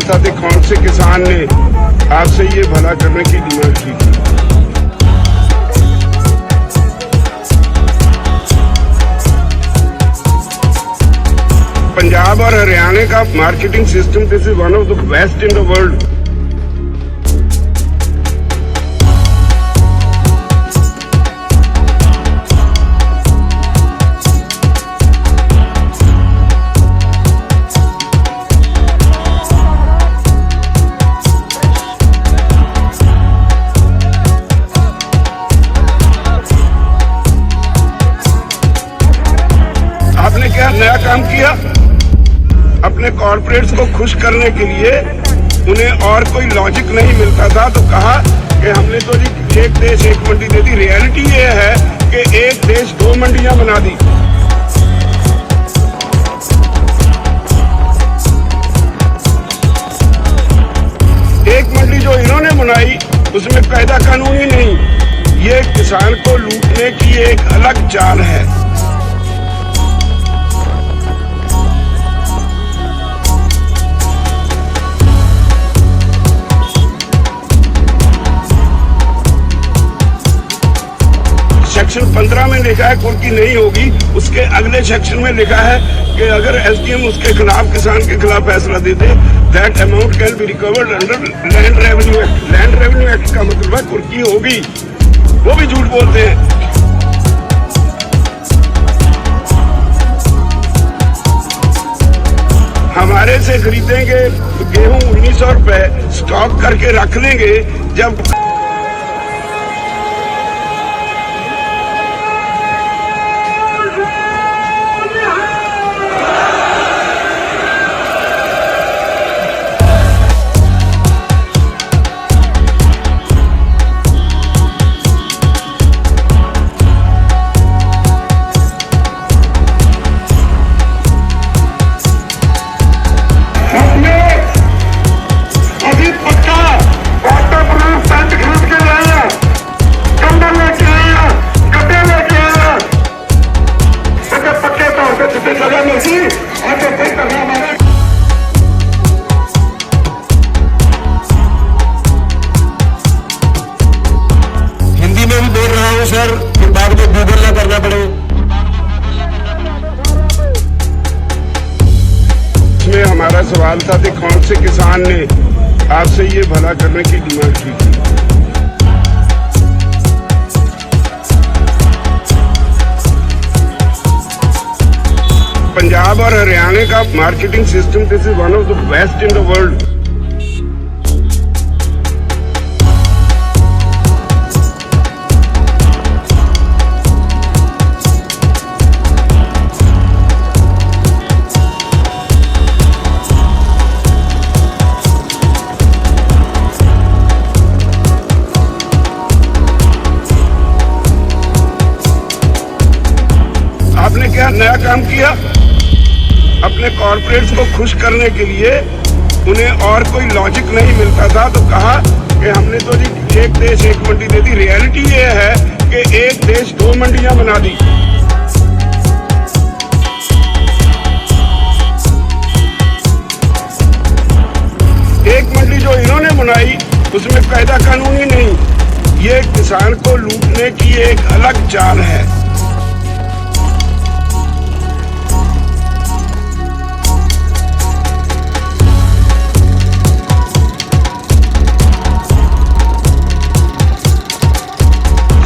था कि कौन से किसान ने आपसे ये भला करने की डिमांड की थी। पंजाब और हरियाणा का marketing system this is one of the best in the world. आपने क्या नया काम किया? अपने कॉर्पोरेट्स को खुश करने के लिए उन्हें और कोई लॉजिक नहीं मिलता था तो कहा कि हमने तो जी एक देश एक मंडी दे दी। रियलिटी ये है कि एक देश दो मंडियां बना दी। एक मंडी जो इन्होंने बनाई उसमें कायदा कानून ही नहीं। ये किसान को लूटने की एक अलग चाल है। सेक्शन 15 में लिखा है कुर्की नहीं होगी। उसके अगले सेक्शन में लिखा है कि अगर एसडीएम उसके खिलाफ किसान के खिलाफ फैसला दे दे that amount can be recovered under land revenue act. Land revenue act का मतलब है कुर्की होगी। वो भी झूठ बोलते हैं। हमारे से खरीदेंगे गेहूं 1900 रुपए, स्टॉक करके रख लेंगे। जब हिंदी में भी बोल रहा हूं सर, फिर बाद में गूगल ना करना पड़े। इसमें हमारा सवाल था कि कौन से किसान ने आपसे ये भला करने की डिमांड की थी। पंजाब और हरियाणा का marketing system this is one of the best in the world. आपने क्या नया काम किया? अपने कॉर्पोरेट्स को खुश करने के लिए उन्हें और कोई लॉजिक नहीं मिलता था तो कहा कि हमने तो जी एक देश एक मंडी दे दी। रियलिटी ये है कि एक देश दो मंडियां बना दी। एक मंडी जो इन्होंने बनाई उसमें कायदा कानून ही नहीं। ये किसान को लूटने की एक अलग चाल है।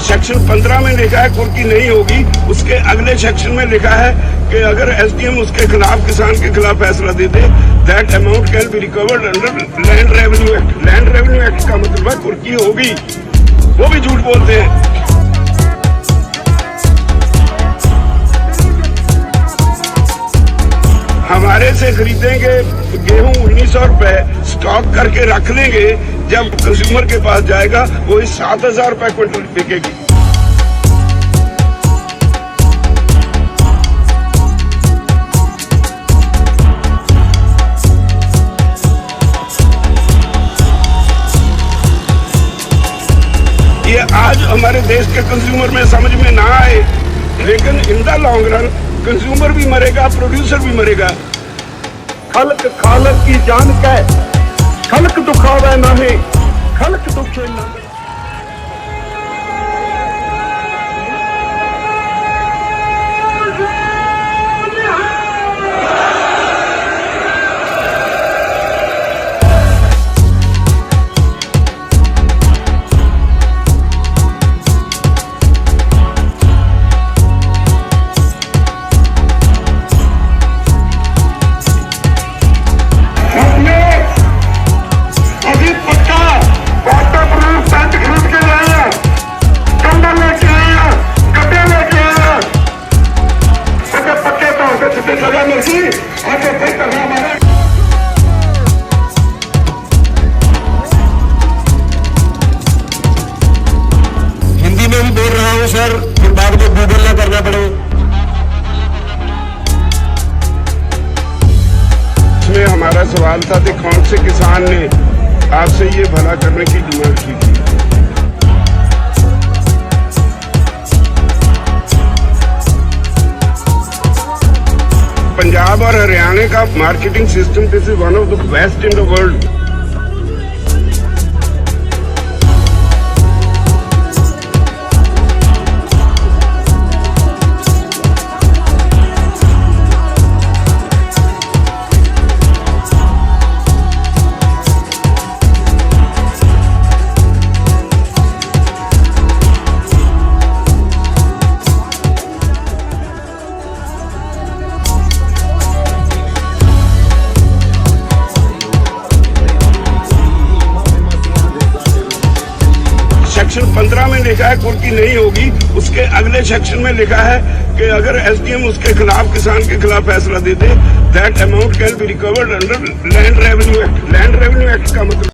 सेक्शन 15 में लिखा है कुर्की नहीं होगी। उसके अगले सेक्शन में लिखा है कि अगर एसडीएम उसके खिलाफ किसान के खिलाफ फैसला दे दे that amount can be recovered under land revenue act. Land revenue act का मतलब है कुर्की होगी। वो भी झूठ बोलते हैं। हमारे से खरीदेंगे गेहूं 1900 रुपए, स्टॉक करके रख लेंगे। जब कंज्यूमर के पास जाएगा वो 7000 रुपए क्विंटल बिकेगी। ये आज हमारे देश के कंज्यूमर में समझ में ना आए, लेकिन in the long run consumer भी मरेगा, प्रोड्यूसर भी मरेगा। खल्क खालक की जान कह खलक दुखावे नहीं खलक दुखे नहीं। हिंदी में भी बोल रहा हूँ सर, फिर बाद में गूगल ना करना पड़े। इसमें हमारा सवाल था कि कौन से किसान ने आपसे ये भला करने की डिमांड की थी। पंजाब और हरियाणा का marketing system this is one of the best in the world. Section 15 में लिखा है कुर्की नहीं होगी, उसके अगले सेक्शन में लिखा है कि अगर एसडीएम उसके खिलाफ किसान के खिलाफ फैसला दे दे that amount can be recovered under land revenue act. Land revenue act का मतलब